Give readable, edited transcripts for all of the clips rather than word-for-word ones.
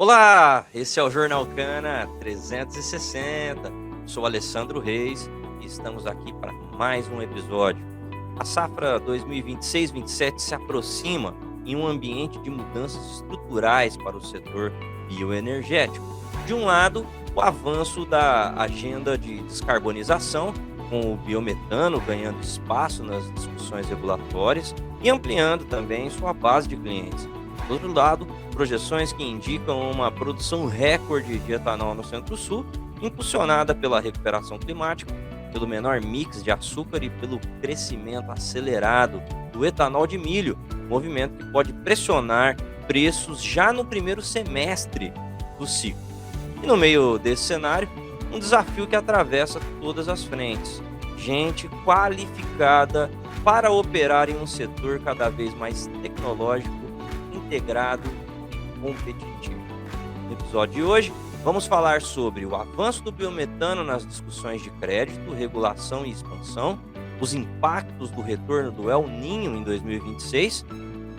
Olá, esse é o Jornal Cana 360. Sou Alessandro Reis e estamos aqui para mais um episódio. A safra 2026-27 se aproxima em um ambiente de mudanças estruturais para o setor bioenergético. De um lado, o avanço da agenda de descarbonização, com o biometano ganhando espaço nas discussões regulatórias e ampliando também sua base de clientes. Do outro lado, projeções que indicam uma produção recorde de etanol no Centro-Sul, impulsionada pela recuperação climática, pelo menor mix de açúcar e pelo crescimento acelerado do etanol de milho, movimento que pode pressionar preços já no primeiro semestre do ciclo. E no meio desse cenário, um desafio que atravessa todas as frentes: gente qualificada para operar em um setor cada vez mais tecnológico, integrado e competitivo. No episódio de hoje, vamos falar sobre o avanço do biometano nas discussões de crédito, regulação e expansão, os impactos do retorno do El Niño em 2026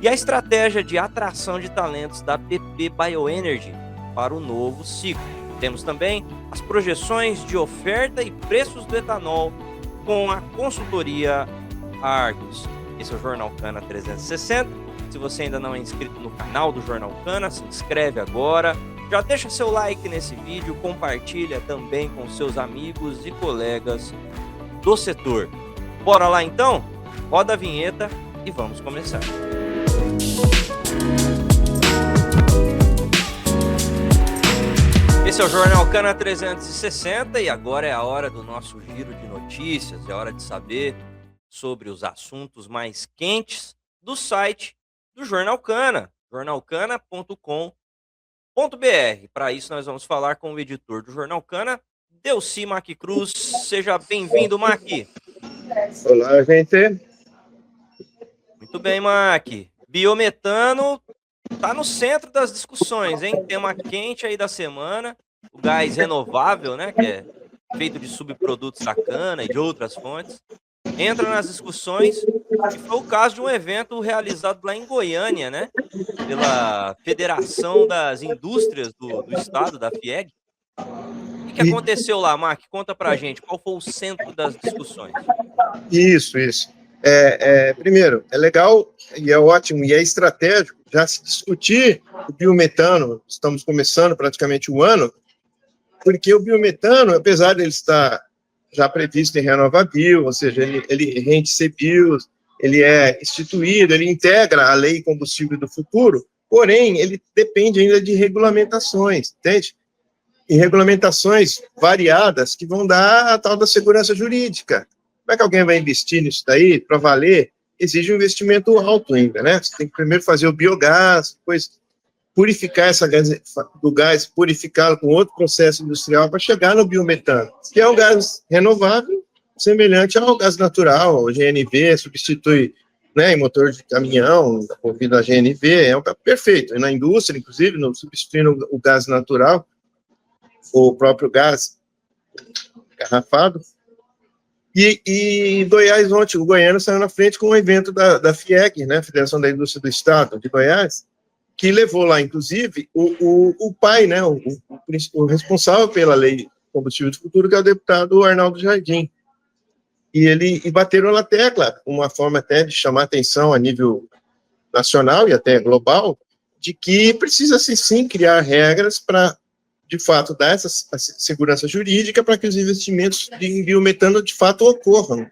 e a estratégia de atração de talentos da PP Bioenergy para o novo ciclo. Temos também as projeções de oferta e preços do etanol com a consultoria Argus. Esse é o Jornal Cana 360. Se você ainda não é inscrito no canal do Jornal Cana, se inscreve agora. Já deixa seu like nesse vídeo, compartilha também com seus amigos e colegas do setor. Bora lá então? Roda a vinheta e vamos começar. Esse é o Jornal Cana 360 e agora é a hora do nosso giro de notícias, é hora de saber sobre os assuntos mais quentes do site do Jornal Cana, jornalcana.com.br. Para isso nós vamos falar com o editor do Jornal Cana, Delcy Mac Cruz. Seja bem-vindo, Mac. Olá, gente. Muito bem, Mac. Biometano está no centro das discussões, hein? Tema quente aí da semana, o gás renovável, né, que é feito de subprodutos da cana e de outras fontes, entra nas discussões, e foi o caso de um evento realizado lá em Goiânia, né, pela Federação das Indústrias do Estado, da FIEG. O que aconteceu lá, Mac? Conta pra gente, qual foi o centro das discussões? Isso. Primeiro, é legal e é ótimo e é estratégico já se discutir o biometano. Estamos começando praticamente um ano, porque o biometano, apesar de ele estar já previsto em RenovaBio, ou seja, ele rende CBIOS, ele é instituído, ele integra a Lei Combustível do Futuro, porém, ele depende ainda de regulamentações, entende? E regulamentações variadas que vão dar a tal da segurança jurídica. Como é que alguém vai investir nisso daí para valer? Exige um investimento alto ainda, né? Você tem que primeiro fazer o biogás, depois purificar do gás, purificá-lo com outro processo industrial para chegar no biometano, que é um gás renovável, semelhante ao gás natural, o GNV, substitui, né, em motor de caminhão, movido a GNV, é perfeito. E na indústria, inclusive, substituindo o gás natural, o próprio gás garrafado. E Goiás, ontem, o Goiânia saiu na frente com um evento da FIEG, né, Federação da Indústria do Estado de Goiás, que levou lá, inclusive, o pai, né, o responsável pela Lei Combustível do Futuro, que é o deputado Arnaldo Jardim. E bateram na tecla, uma forma até de chamar atenção a nível nacional e até global, de que precisa-se sim criar regras para, de fato, dar essa segurança jurídica para que os investimentos em biometano, de fato, ocorram.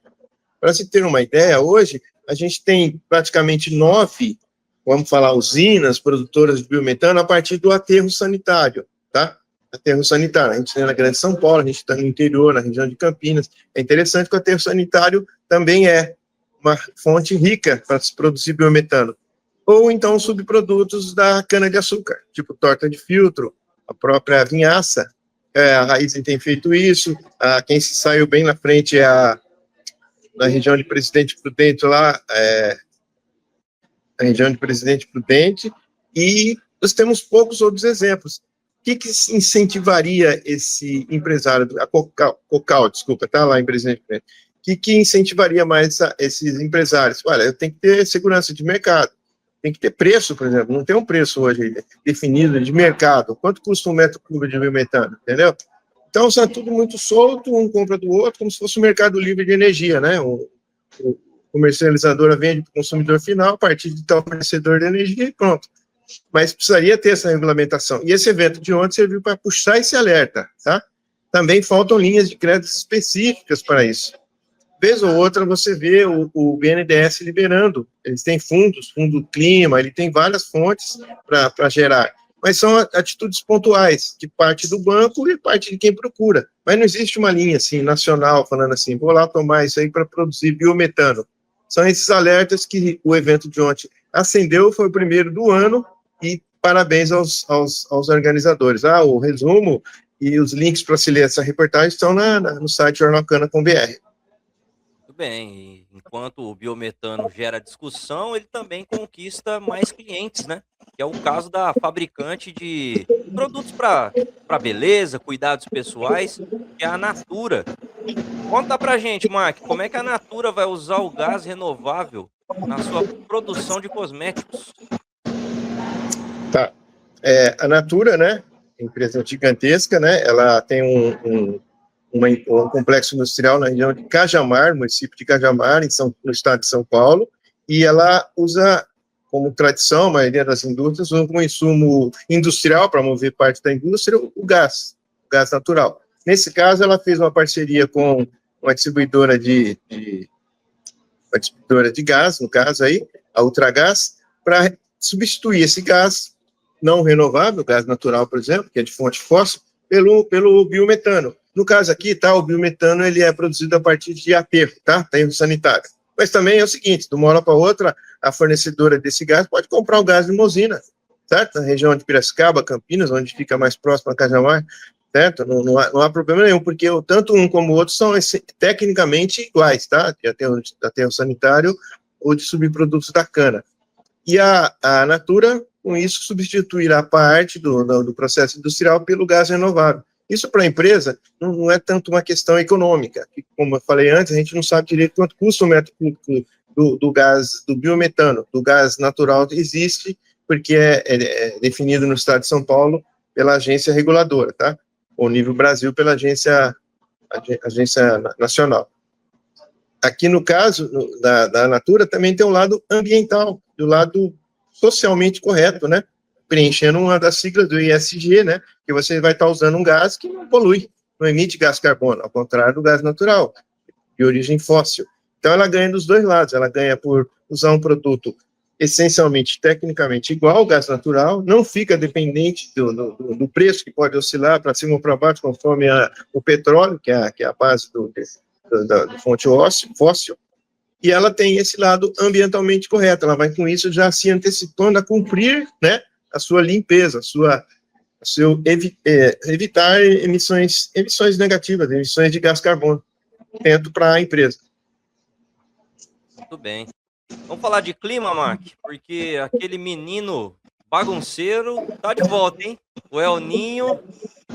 Para se ter uma ideia, hoje, a gente tem praticamente 9, vamos falar, usinas produtoras de biometano a partir do aterro sanitário, tá? Aterro sanitário. A gente tem na Grande São Paulo, a gente está no interior, na região de Campinas. É interessante que o aterro sanitário também é uma fonte rica para se produzir biometano. Ou então subprodutos da cana-de-açúcar, tipo torta de filtro, a própria vinhaça, a Raizen tem feito isso, quem se saiu bem na frente é na região de Presidente Prudente lá, a região de Presidente Prudente, e nós temos poucos outros exemplos. O que incentivaria esse empresário, a Cocal, desculpa, tá lá em Presidente Prudente, o que incentivaria mais esses empresários? Olha, eu tenho que ter segurança de mercado. tem que ter preço, por exemplo, não tem um preço hoje definido de mercado, quanto custa um metro cúbico de biometano, entendeu? Então, isso é tudo muito solto, um compra do outro, como se fosse um mercado livre de energia, né? O comercializadora vende para o consumidor final, a partir de tal fornecedor de energia e pronto. Mas precisaria ter essa regulamentação. E esse evento de ontem serviu para puxar esse alerta, tá? Também faltam linhas de crédito específicas para isso. Vez ou outra você vê o BNDES liberando, eles têm fundos, fundo clima, ele tem várias fontes para gerar, mas são atitudes pontuais, de parte do banco e parte de quem procura. Mas não existe uma linha assim, nacional, falando assim, vou lá tomar isso aí para produzir biometano. São esses alertas que o evento de ontem acendeu, foi o primeiro do ano, e parabéns aos organizadores. O resumo e os links para se ler essa reportagem estão no site Jornal Cana.com.br. Muito bem, e enquanto o biometano gera discussão, ele também conquista mais clientes, né? Que é o caso da fabricante de produtos para beleza, cuidados pessoais, que é a Natura. Conta pra gente, Mark, como é que a Natura vai usar o gás renovável na sua produção de cosméticos? Tá. A Natura, né, empresa gigantesca, né, ela tem um complexo industrial na região de Cajamar, município de Cajamar, no estado de São Paulo, e ela usa, como tradição, a maioria das indústrias, usa como insumo industrial, para mover parte da indústria, o gás natural. Nesse caso, ela fez uma parceria com uma distribuidora de gás, no caso aí, a Ultragás, para substituir esse gás não renovável, gás natural, por exemplo, que é de fonte fóssil, pelo biometano. No caso aqui, tá, o biometano ele é produzido a partir de aterro, tá? Aterro sanitário. Mas também é o seguinte, de uma hora para outra, a fornecedora desse gás pode comprar o gás de uma usina, certo? Na região de Piracicaba, Campinas, onde fica mais próximo a Cajamar, certo? Não há problema nenhum, porque tanto um como o outro são tecnicamente iguais, tá? De aterro sanitário ou de subprodutos da cana. E a Natura, com isso, substituirá parte do processo industrial pelo gás renovável. Isso para a empresa não é tanto uma questão econômica, que, como eu falei antes, a gente não sabe direito quanto custa o metro cúbico do gás, do biometano, do gás natural, existe, porque é definido no estado de São Paulo pela agência reguladora, tá? Ou nível Brasil pela agência nacional. Aqui no caso da Natura também tem um lado ambiental, do lado socialmente correto, né? Preenchendo uma das siglas do ESG, né? Que você vai estar usando um gás que não polui, não emite gás carbono, ao contrário do gás natural, de origem fóssil. Então, ela ganha dos dois lados, ela ganha por usar um produto essencialmente, tecnicamente igual ao gás natural, não fica dependente do preço, que pode oscilar para cima ou para baixo, conforme o petróleo, que é a base da fonte fóssil, e ela tem esse lado ambientalmente correto, ela vai com isso já se antecipando a cumprir, né, a sua limpeza, evitar emissões negativas, emissões de gás carbono, dentro para a empresa. Muito bem. Vamos falar de clima, Mark, porque aquele menino bagunceiro tá de volta, hein? O El Ninho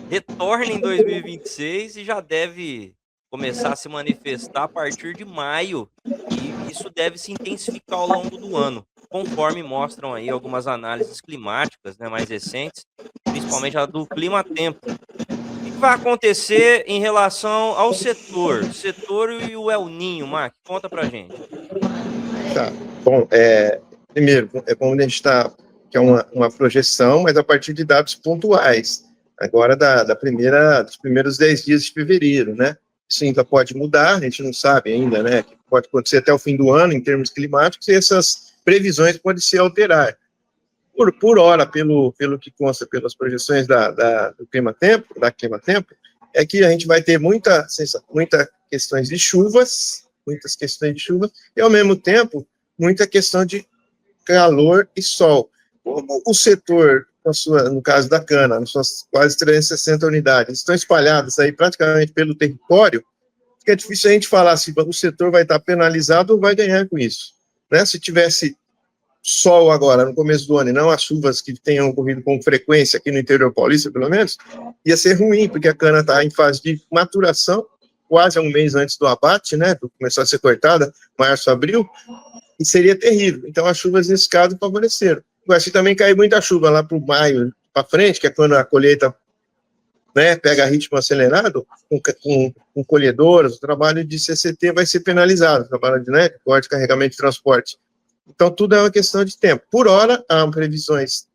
retorna em 2026 e já deve começar a se manifestar a partir de maio, e isso deve se intensificar ao longo do ano, conforme mostram aí algumas análises climáticas, né, mais recentes, principalmente a do Climatempo. O que vai acontecer em relação ao setor e o El Ninho, Mark? Conta pra gente. Tá, bom, primeiro, é bom a gente estar, que é uma projeção, mas a partir de dados pontuais, agora dos primeiros 10 dias de fevereiro, né? Isso ainda pode mudar, a gente não sabe ainda, né? Que pode acontecer até o fim do ano, em termos climáticos, e essas previsões podem se alterar. Por hora, pelo que consta pelas projeções do Climatempo, é que a gente vai ter muitas questões de chuvas, e, ao mesmo tempo, muita questão de calor e sol. Como o setor, no caso da cana, nas suas quase 360 unidades, estão espalhadas aí praticamente pelo território, fica difícil a gente falar se o setor vai estar penalizado ou vai ganhar com isso. Né? Se tivesse sol agora, no começo do ano, e não as chuvas que tenham ocorrido com frequência aqui no interior paulista, pelo menos, ia ser ruim, porque a cana está em fase de maturação, quase um mês antes do abate, né, começou a ser cortada, março, abril, e seria terrível. Então, as chuvas nesse caso favoreceram. Agora, se também cair muita chuva lá para o maio para frente, que é quando a colheita, né, pega ritmo acelerado, com colhedoras, o trabalho de CCT vai ser penalizado, o trabalho de, né, corte, carregamento e transporte. Então, tudo é uma questão de tempo. Por hora, há previsões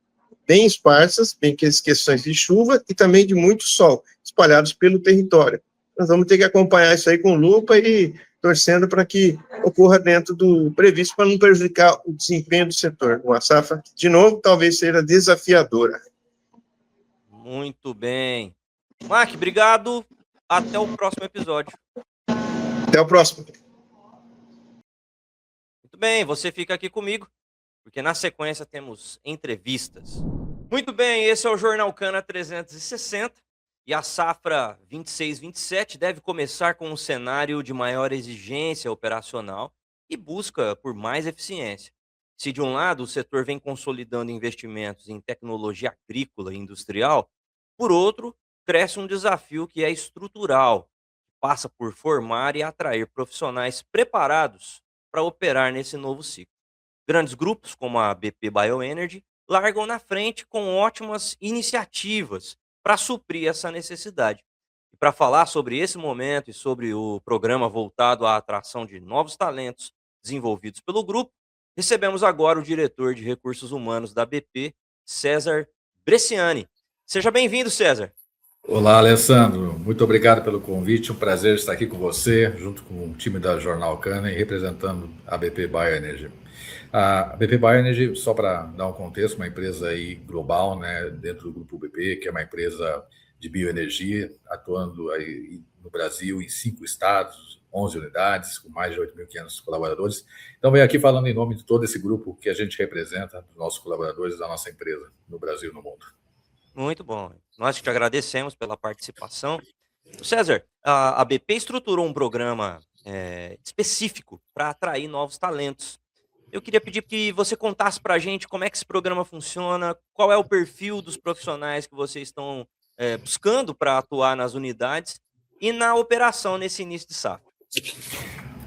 bem esparsas, bem questões de chuva e também de muito sol, espalhados pelo território. Nós vamos ter que acompanhar isso aí com lupa e torcendo para que ocorra dentro do previsto, para não prejudicar o desempenho do setor. Uma safra, de novo, talvez seja desafiadora. Muito bem. Mark, obrigado. Até o próximo episódio. Até o próximo. Muito bem, você fica aqui comigo, porque na sequência temos entrevistas. Muito bem, esse é o Jornal Cana 360 e a safra 26-27 deve começar com um cenário de maior exigência operacional e busca por mais eficiência. Se de um lado o setor vem consolidando investimentos em tecnologia agrícola e industrial, por outro, cresce um desafio que é estrutural, que passa por formar e atrair profissionais preparados para operar nesse novo ciclo. Grandes grupos como a BP Bioenergy largam na frente com ótimas iniciativas para suprir essa necessidade. E para falar sobre esse momento e sobre o programa voltado à atração de novos talentos desenvolvidos pelo grupo, recebemos agora o diretor de recursos humanos da BP, César Bresciani. Seja bem-vindo, César. Olá, Alessandro. Muito obrigado pelo convite. Um prazer estar aqui com você, junto com o time da Jornal Cana e representando a BP Bioenergy. A BP Bioenergy, só para dar um contexto, uma empresa aí global, né, dentro do grupo BP, que é uma empresa de bioenergia, atuando aí no Brasil em 5 estados, 11 unidades, com mais de 8.500 colaboradores. Então, venho aqui falando em nome de todo esse grupo que a gente representa, dos nossos colaboradores da nossa empresa no Brasil e no mundo. Muito bom. Nós te agradecemos pela participação. César, a BP estruturou um programa específico para atrair novos talentos. Eu queria pedir que você contasse para a gente como é que esse programa funciona, qual é o perfil dos profissionais que vocês estão buscando para atuar nas unidades e na operação nesse início de safra.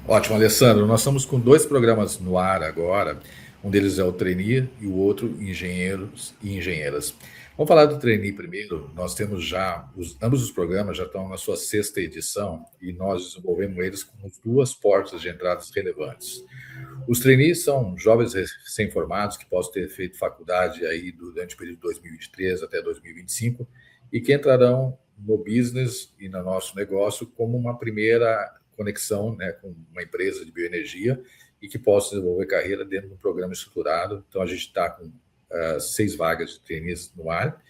Ótimo, Alessandro. Nós estamos com 2 programas no ar agora. Um deles é o Trainee e o outro Engenheiros e Engenheiras. Vamos falar do Trainee primeiro. Nós temos já, ambos os programas já estão na sua 6ª edição e nós desenvolvemos eles com 2 portas de entradas relevantes. Os trainees são jovens recém-formados que possam ter feito faculdade aí durante o período de 2023 até 2025 e que entrarão no business e no nosso negócio como uma primeira conexão, né, com uma empresa de bioenergia e que possa desenvolver carreira dentro de um programa estruturado. Então, a gente está com 6 vagas de trainees no ar.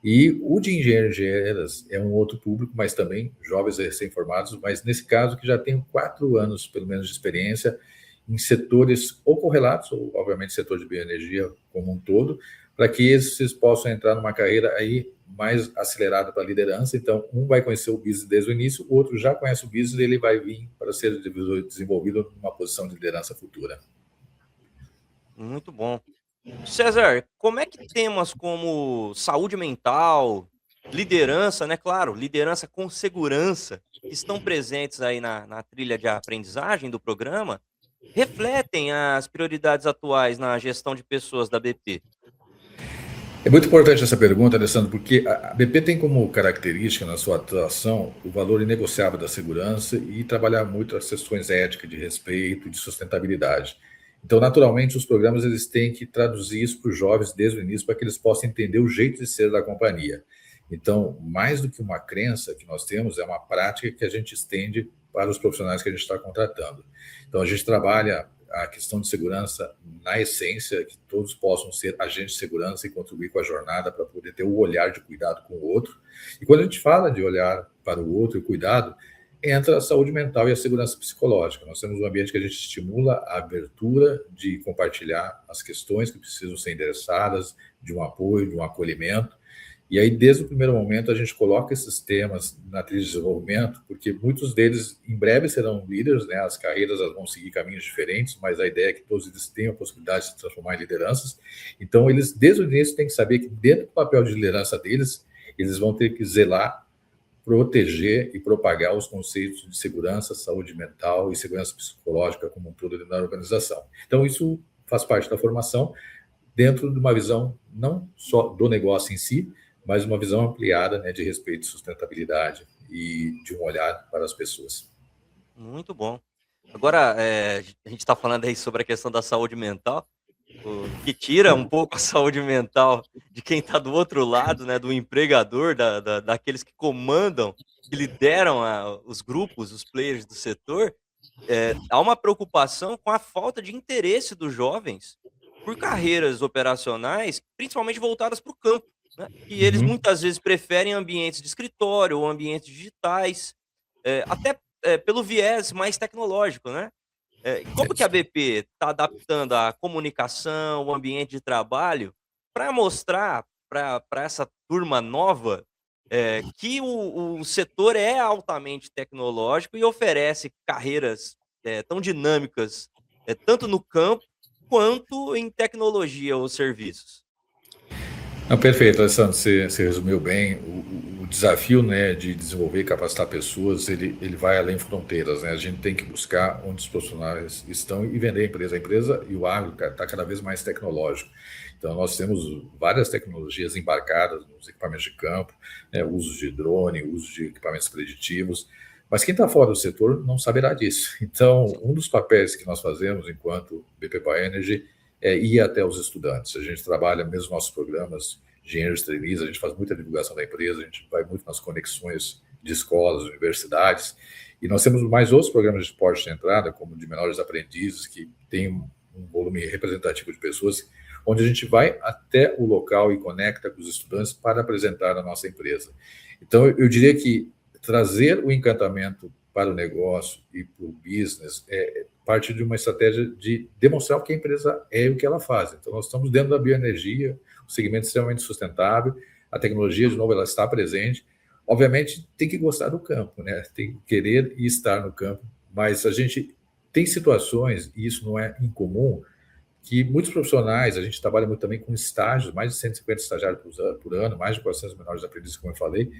E o de engenheiros e engenheiras é um outro público, mas também jovens recém-formados, mas nesse caso que já tem 4 anos, pelo menos, de experiência em setores ou correlatos, ou obviamente setor de bioenergia como um todo, para que esses possam entrar numa carreira aí mais acelerada para a liderança. Então, um vai conhecer o business desde o início, o outro já conhece o business e ele vai vir para ser desenvolvido numa posição de liderança futura. Muito bom. César, como é que temas como saúde mental, liderança, né? Claro, liderança com segurança, que estão presentes aí na trilha de aprendizagem do programa, refletem as prioridades atuais na gestão de pessoas da BP? É muito importante essa pergunta, Alessandro, porque a BP tem como característica na sua atuação o valor inegociável da segurança e trabalhar muito as questões éticas, de respeito e de sustentabilidade. Então, naturalmente, os programas eles têm que traduzir isso para os jovens desde o início para que eles possam entender o jeito de ser da companhia. Então, mais do que uma crença que nós temos, é uma prática que a gente estende para os profissionais que a gente está contratando. Então, a gente trabalha a questão de segurança na essência, que todos possam ser agentes de segurança e contribuir com a jornada para poder ter o olhar de cuidado com o outro. E quando a gente fala de olhar para o outro e cuidado, entra a saúde mental e a segurança psicológica. Nós temos um ambiente que a gente estimula a abertura de compartilhar as questões que precisam ser endereçadas, de um apoio, de um acolhimento. E aí, desde o primeiro momento, a gente coloca esses temas na trilha de desenvolvimento, porque muitos deles, em breve, serão líderes, né? As carreiras elas vão seguir caminhos diferentes, mas a ideia é que todos eles tenham a possibilidade de se transformar em lideranças. Então, eles, desde o início, têm que saber que, dentro do papel de liderança deles, eles vão ter que zelar proteger e propagar os conceitos de segurança, saúde mental e segurança psicológica como um todo na organização. Então, isso faz parte da formação dentro de uma visão não só do negócio em si, mas uma visão ampliada, né, de respeito e sustentabilidade e de um olhar para as pessoas. Muito bom. Agora, a gente está falando aí sobre a questão da saúde mental, que tira um pouco a saúde mental de quem está do outro lado, né, do empregador, daqueles que comandam, que lideram os grupos, os players do setor. Há uma preocupação com a falta de interesse dos jovens por carreiras operacionais, principalmente voltadas para o campo, né? E eles Uhum. muitas vezes preferem ambientes de escritório ou ambientes digitais, até pelo viés mais tecnológico, né? Como que a BP está adaptando a comunicação, o ambiente de trabalho, para mostrar para essa turma nova que o setor é altamente tecnológico e oferece carreiras tão dinâmicas, tanto no campo quanto em tecnologia ou serviços? Não, perfeito, Alessandro, você resumiu bem. O desafio, né, de desenvolver e capacitar pessoas, ele vai além fronteiras, né? A gente tem que buscar onde os profissionais estão e vender a empresa. A empresa e o agro está cada vez mais tecnológico. Então, nós temos várias tecnologias embarcadas nos equipamentos de campo, né, uso de drone, uso de equipamentos preditivos, mas quem está fora do setor não saberá disso. Então, um dos papéis que nós fazemos enquanto BP Bioenergy é ir até os estudantes. A gente trabalha mesmo nos nossos programas de engenheiros trainees, a gente faz muita divulgação da empresa, a gente vai muito nas conexões de escolas, universidades, e nós temos mais outros programas de porte de entrada, como de menores aprendizes, que tem um volume representativo de pessoas, onde a gente vai até o local e conecta com os estudantes para apresentar a nossa empresa. Então, eu diria que trazer o encantamento para o negócio e para o business é parte de uma estratégia de demonstrar o que a empresa é e o que ela faz. Então, nós estamos dentro da bioenergia, um segmento extremamente sustentável, a tecnologia, de novo, ela está presente. Obviamente, tem que gostar do campo, né? Tem que querer e estar no campo, mas a gente tem situações, e isso não é incomum, que muitos profissionais, a gente trabalha muito também com estágios, mais de 150 estagiários por ano, mais de 400 menores aprendizes, como eu falei,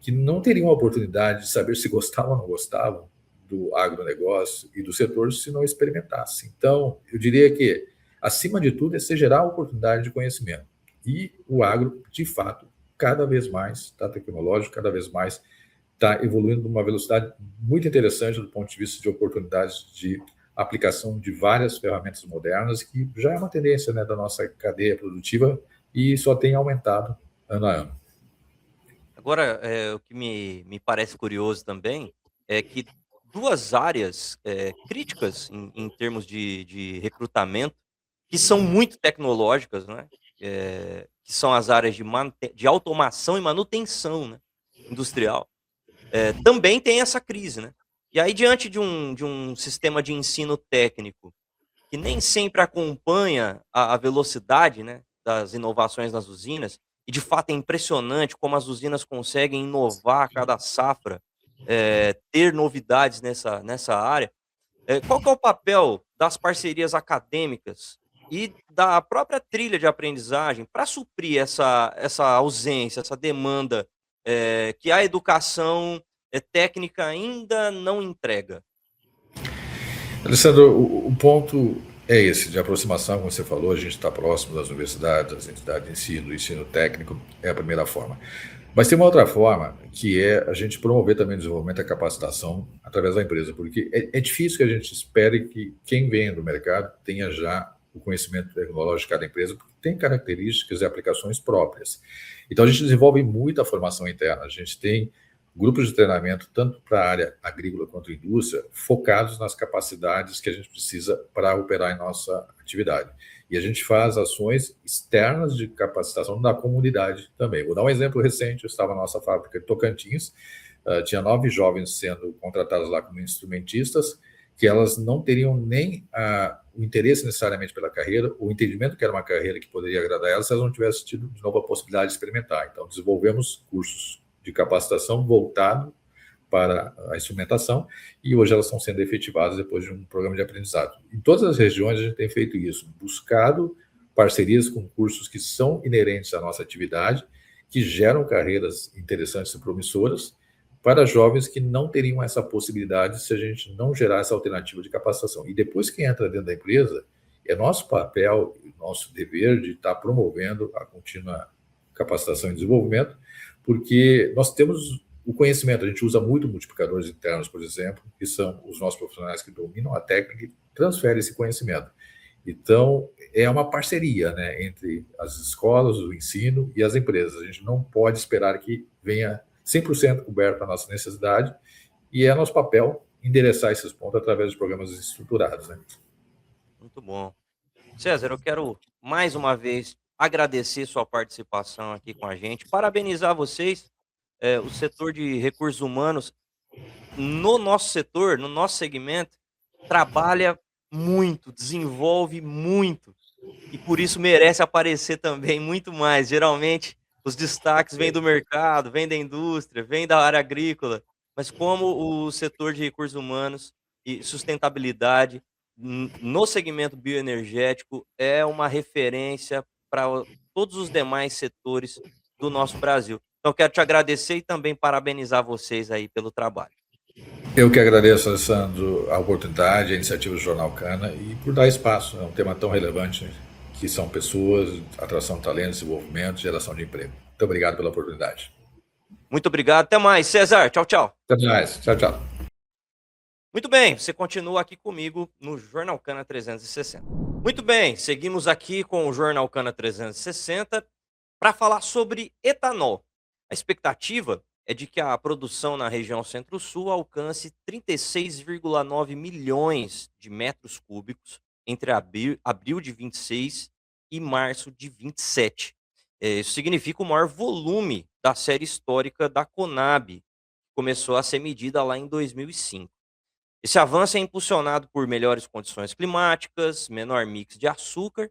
que não teriam a oportunidade de saber se gostavam ou não gostavam do agronegócio e do setor se não experimentasse. Então, eu diria que, acima de tudo, é se gerar a oportunidade de conhecimento. E o agro, de fato, cada vez mais está tecnológico, cada vez mais está evoluindo numa velocidade muito interessante do ponto de vista de oportunidades de aplicação de várias ferramentas modernas, que já é uma tendência, né, da nossa cadeia produtiva e só tem aumentado ano a ano. Agora, o que me parece curioso também é que duas áreas críticas em termos de recrutamento, que são muito tecnológicas, né? Que são as áreas de automação e manutenção, né, industrial, também tem essa crise, né? E aí, diante de um sistema de ensino técnico que nem sempre acompanha a velocidade, né, das inovações nas usinas, e de fato é impressionante como as usinas conseguem inovar a cada safra, ter novidades nessa área. Qual que é o papel das parcerias acadêmicas e da própria trilha de aprendizagem para suprir essa ausência, essa demanda, que a educação, técnica ainda não entrega? Alessandro, o ponto é esse, de aproximação, como você falou, a gente está próximo das universidades, das entidades de ensino, do ensino técnico, é a primeira forma. Mas tem uma outra forma, que é a gente promover também o desenvolvimento e a capacitação através da empresa, porque é difícil que a gente espere que quem venha do mercado tenha já o conhecimento tecnológico de cada empresa, porque tem características e aplicações próprias. Então, a gente desenvolve muita formação interna, a gente tem grupos de treinamento, tanto para a área agrícola quanto indústria, focados nas capacidades que a gente precisa para operar em nossa atividade. E a gente faz ações externas de capacitação da comunidade também. Vou dar um exemplo recente, eu estava na nossa fábrica de Tocantins, tinha 9 jovens sendo contratados lá como instrumentistas, que elas não teriam nem o interesse necessariamente pela carreira, o entendimento que era uma carreira que poderia agradar elas, se elas não tivessem tido de novo a possibilidade de experimentar. Então, desenvolvemos cursos de capacitação voltado para a instrumentação, e hoje elas estão sendo efetivadas depois de um programa de aprendizado. Em todas as regiões a gente tem feito isso, buscado parcerias com cursos que são inerentes à nossa atividade, que geram carreiras interessantes e promissoras, para jovens que não teriam essa possibilidade se a gente não gerar essa alternativa de capacitação. E depois que entra dentro da empresa, é nosso papel, nosso dever de estar promovendo a contínua capacitação e desenvolvimento, porque nós temos o conhecimento, a gente usa muito multiplicadores internos, por exemplo, que são os nossos profissionais que dominam a técnica e transferem esse conhecimento. Então, é uma parceria, né, entre as escolas, o ensino e as empresas. A gente não pode esperar que venha 100% coberto a nossa necessidade, e é nosso papel endereçar esses pontos através de programas estruturados, né? Muito bom. César, eu quero mais uma vez agradecer sua participação aqui com a gente, parabenizar vocês, o setor de recursos humanos, no nosso setor, no nosso segmento, trabalha muito, desenvolve muito, e por isso merece aparecer também muito mais. Geralmente, os destaques vêm do mercado, vêm da indústria, vêm da área agrícola, mas como o setor de recursos humanos e sustentabilidade no segmento bioenergético é uma referência para todos os demais setores do nosso Brasil. Então, quero te agradecer e também parabenizar vocês aí pelo trabalho. Eu que agradeço, Alessandro, a oportunidade, a iniciativa do Jornal Cana e por dar espaço a um tema tão relevante que são pessoas, atração de talento, desenvolvimento, geração de emprego. Muito obrigado pela oportunidade. Muito obrigado. Até mais, César. Tchau, tchau. Até mais. Tchau, tchau. Muito bem, você continua aqui comigo no Jornal Cana 360. Muito bem, seguimos aqui com o Jornal Cana 360 para falar sobre etanol. A expectativa é de que a produção na região Centro-Sul alcance 36,9 milhões de metros cúbicos entre abril de 26 e março de 27. Isso significa o maior volume da série histórica da Conab, que começou a ser medida lá em 2005. Esse avanço é impulsionado por melhores condições climáticas, menor mix de açúcar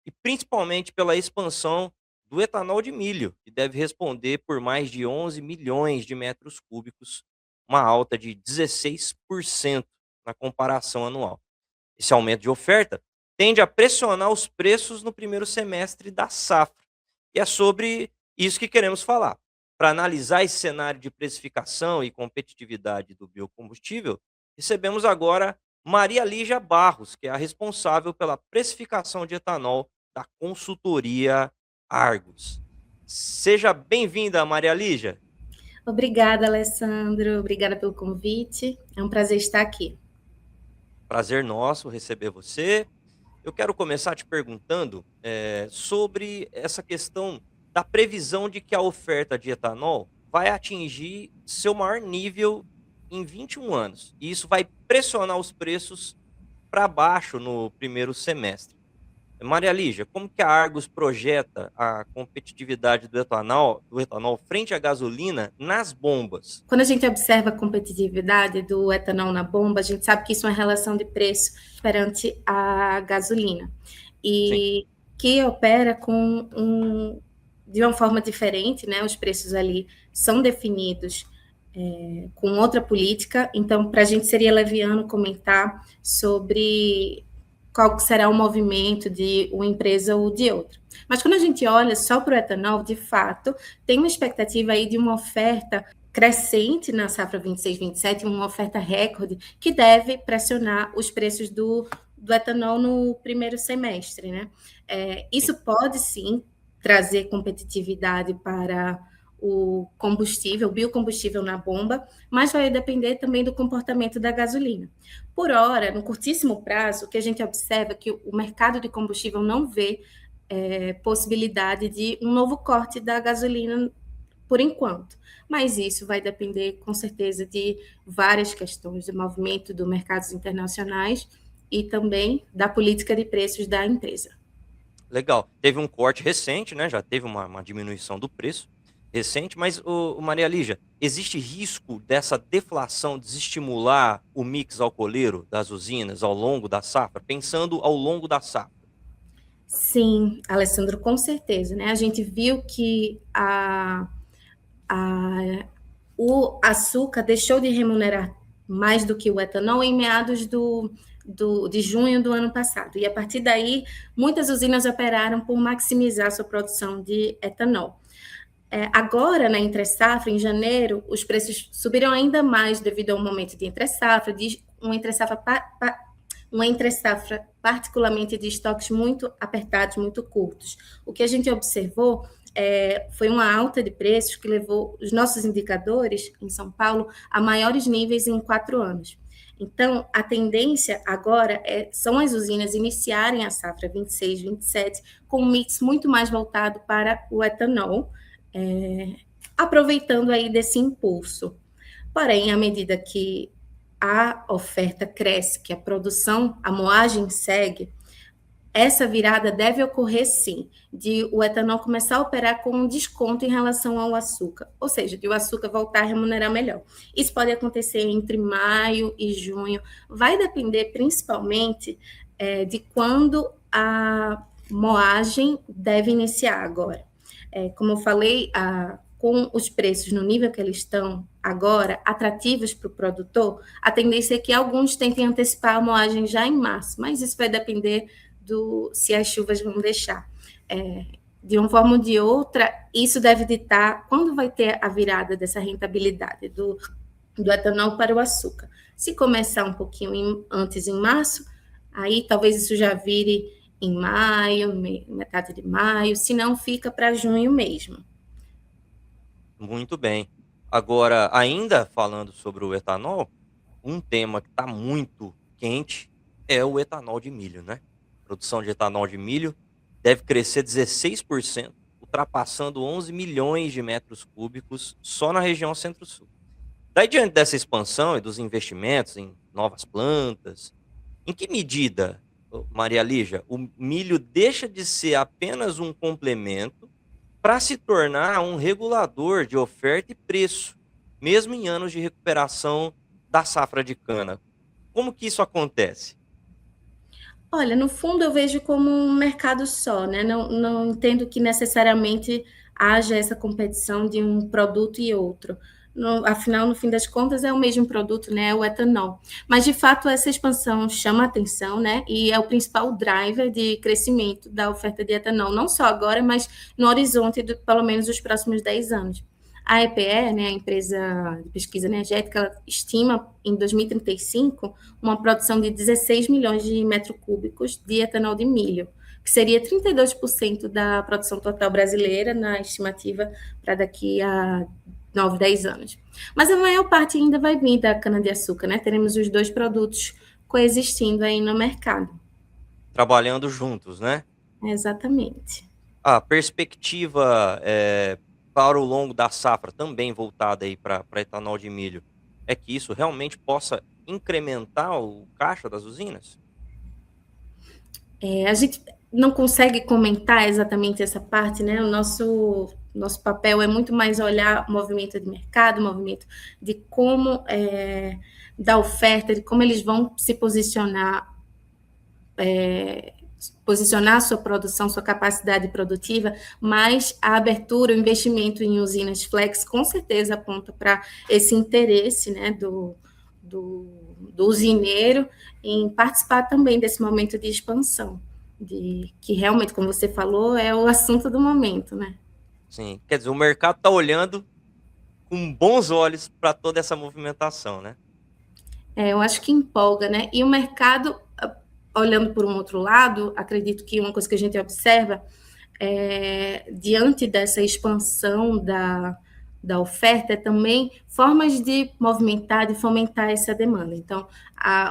e principalmente pela expansão do etanol de milho, que deve responder por mais de 11 milhões de metros cúbicos, uma alta de 16% na comparação anual. Esse aumento de oferta tende a pressionar os preços no primeiro semestre da safra. E é sobre isso que queremos falar. Para analisar esse cenário de precificação e competitividade do biocombustível, recebemos agora Maria Lígia Barros, que é a responsável pela precificação de etanol da consultoria Argos. Seja bem-vinda, Maria Lígia. Obrigada, Alessandro. Obrigada pelo convite. É um prazer estar aqui. Prazer nosso receber você. Eu quero começar te perguntando sobre essa questão da previsão de que a oferta de etanol vai atingir seu maior nível em 21 anos. E isso vai pressionar os preços para baixo no primeiro semestre. Maria Lígia, como que a Argos projeta a competitividade do etanol frente à gasolina nas bombas? Quando a gente observa a competitividade do etanol na bomba, a gente sabe que isso é uma relação de preço perante a gasolina. E sim, que opera de uma forma diferente, né? Os preços ali são definidos com outra política. Então, para a gente seria leviano comentar sobre qual será o movimento de uma empresa ou de outra. Mas quando a gente olha só para o etanol, de fato, tem uma expectativa aí de uma oferta crescente na safra 26-27, uma oferta recorde, que deve pressionar os preços do etanol no primeiro semestre, né? Isso pode, sim, trazer competitividade para o combustível, o biocombustível na bomba, mas vai depender também do comportamento da gasolina. Por hora, no curtíssimo prazo, o que a gente observa é que o mercado de combustível não vê possibilidade de um novo corte da gasolina por enquanto, mas isso vai depender com certeza de várias questões, do movimento dos mercados internacionais e também da política de preços da empresa. Legal. Teve um corte recente, né? Já teve uma diminuição do preço recente, mas, Maria Lígia, existe risco dessa deflação desestimular o mix alcooleiro das usinas ao longo da safra, pensando ao longo da safra? Sim, Alessandro, com certeza, né? A gente viu que o açúcar deixou de remunerar mais do que o etanol em meados de junho do ano passado. E a partir daí, muitas usinas operaram por maximizar sua produção de etanol. Agora, na entre-safra, em janeiro, os preços subiram ainda mais devido ao momento de entre-safra, uma entre-safra particularmente de estoques muito apertados, muito curtos. O que a gente observou foi uma alta de preços que levou os nossos indicadores em São Paulo a maiores níveis em 4 anos. Então, a tendência agora são as usinas iniciarem a safra 26, 27 com um mix muito mais voltado para o etanol, aproveitando aí desse impulso. Porém, à medida que a oferta cresce, que a produção, a moagem segue, essa virada deve ocorrer sim, de o etanol começar a operar com um desconto em relação ao açúcar, ou seja, de o açúcar voltar a remunerar melhor. Isso pode acontecer entre maio e junho, vai depender principalmente de quando a moagem deve iniciar agora. Como eu falei, com os preços no nível que eles estão agora, atrativos para o produtor, a tendência é que alguns tentem antecipar a moagem já em março, mas isso vai depender se as chuvas vão deixar. De uma forma ou de outra, isso deve ditar quando vai ter a virada dessa rentabilidade do etanol para o açúcar. Se começar um pouquinho antes, em março, aí talvez isso já vire em maio, metade de maio, se não fica para junho mesmo. Muito bem. Agora, ainda falando sobre o etanol, um tema que está muito quente é o etanol de milho, né? A produção de etanol de milho deve crescer 16%, ultrapassando 11 milhões de metros cúbicos só na região Centro-Sul. Daí, diante dessa expansão e dos investimentos em novas plantas, em que medida, Maria Lígia, o milho deixa de ser apenas um complemento para se tornar um regulador de oferta e preço, mesmo em anos de recuperação da safra de cana? Como que isso acontece? Olha, no fundo eu vejo como um mercado só, né? Não entendo que necessariamente haja essa competição de um produto e outro. Afinal, no fim das contas, é o mesmo produto, né? O etanol. Mas, de fato, essa expansão chama a atenção, né? E é o principal driver de crescimento da oferta de etanol, não só agora, mas no horizonte de pelo menos os próximos 10 anos. A EPE, né, a empresa de pesquisa energética, ela estima em 2035 uma produção de 16 milhões de metros cúbicos de etanol de milho, que seria 32% da produção total brasileira na estimativa para daqui a 9, 10 anos. Mas a maior parte ainda vai vir da cana-de-açúcar, né? Teremos os dois produtos coexistindo aí no mercado. Trabalhando juntos, né? Exatamente. A perspectiva para o longo da safra, também voltada aí para etanol de milho, é que isso realmente possa incrementar o caixa das usinas? A gente não consegue comentar exatamente essa parte, né? O nosso papel é muito mais olhar o movimento de mercado, o movimento de como da oferta, de como eles vão se posicionar sua produção, sua capacidade produtiva, mas a abertura, o investimento em usinas flex, com certeza aponta para esse interesse, né, do usineiro em participar também desse momento de expansão, que realmente, como você falou, é o assunto do momento, né? Sim, quer dizer, o mercado está olhando com bons olhos para toda essa movimentação, né? Eu acho que empolga, né? E o mercado, olhando por um outro lado, acredito que uma coisa que a gente observa diante dessa expansão da oferta, é também formas de movimentar, de fomentar essa demanda. Então,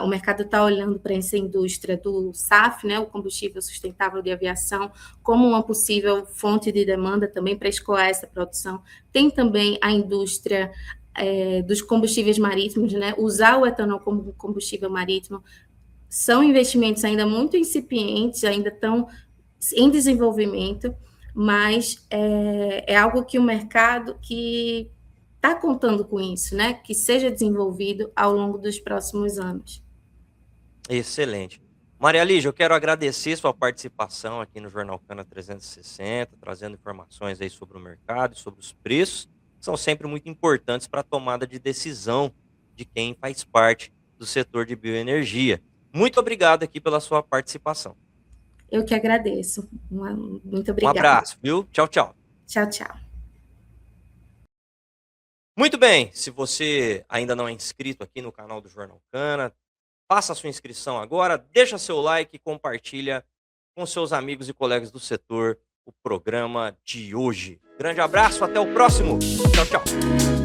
o mercado está olhando para essa indústria do SAF, né, o combustível sustentável de aviação, como uma possível fonte de demanda também para escoar essa produção. Tem também a indústria dos combustíveis marítimos, né, usar o etanol como combustível marítimo. São investimentos ainda muito incipientes, ainda estão em desenvolvimento, mas é algo que o mercado que está contando com isso, né? Que seja desenvolvido ao longo dos próximos anos. Excelente. Maria Lígia, eu quero agradecer sua participação aqui no Jornal Cana 360, trazendo informações aí sobre o mercado, sobre os preços, que são sempre muito importantes para a tomada de decisão de quem faz parte do setor de bioenergia. Muito obrigado aqui pela sua participação. Eu que agradeço. Muito obrigada. Um abraço, viu? Tchau, tchau. Tchau, tchau. Muito bem, se você ainda não é inscrito aqui no canal do Jornal Cana, faça a sua inscrição agora, deixa seu like e compartilha com seus amigos e colegas do setor o programa de hoje. Grande abraço, até o próximo. Tchau, tchau.